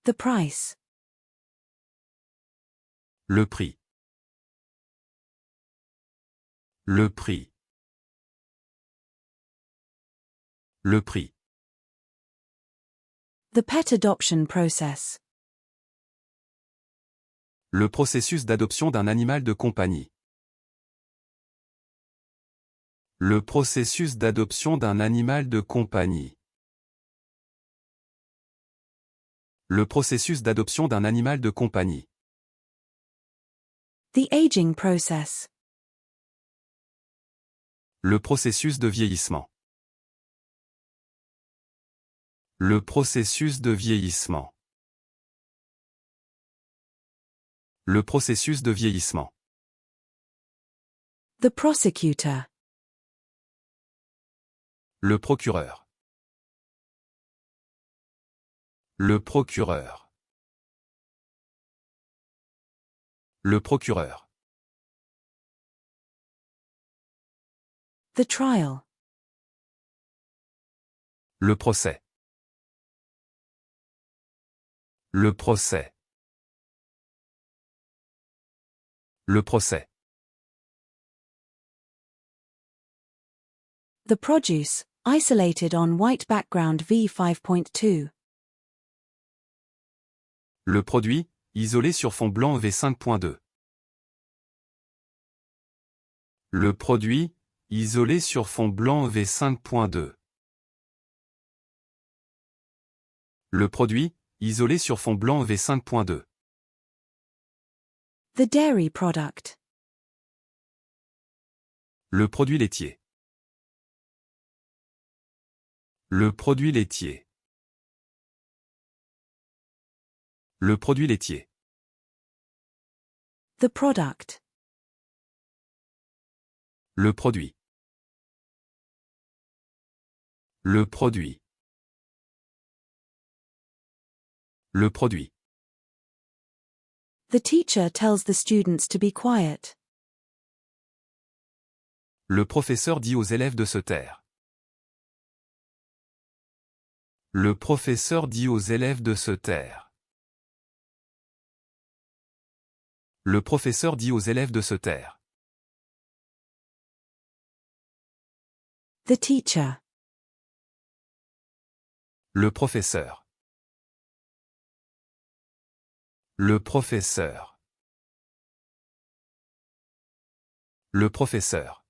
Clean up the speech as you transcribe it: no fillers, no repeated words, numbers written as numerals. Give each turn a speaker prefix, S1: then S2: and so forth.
S1: The price.
S2: Le prix. Le prix. Le prix.
S1: The pet adoption process.
S2: Le processus d'adoption d'un animal de compagnie. Le processus d'adoption d'un animal de compagnie. Le processus d'adoption d'un animal de compagnie.
S1: The aging process.
S2: Le processus de vieillissement. Le processus de vieillissement. Le processus de vieillissement.
S1: The prosecutor.
S2: Le procureur. Le procureur. Le procureur.
S1: The trial.
S2: Le procès. Le procès. Le procès.
S1: The produce, isolated on white background v5.2.
S2: Le produit, isolé sur fond blanc v5.2. Le produit, isolé sur fond blanc v5.2. Le produit, isolé sur fond blanc v5.2.
S1: The dairy product.
S2: Le produit laitier. Le produit laitier. Le produit laitier.
S1: The product.
S2: Le produit. Le produit. Le produit.
S1: The teacher tells the students to be quiet.
S2: Le professeur dit aux élèves de se taire. Le professeur dit aux élèves de se taire. Le professeur dit aux élèves de se taire.
S1: The teacher.
S2: Le professeur. Le professeur. Le professeur.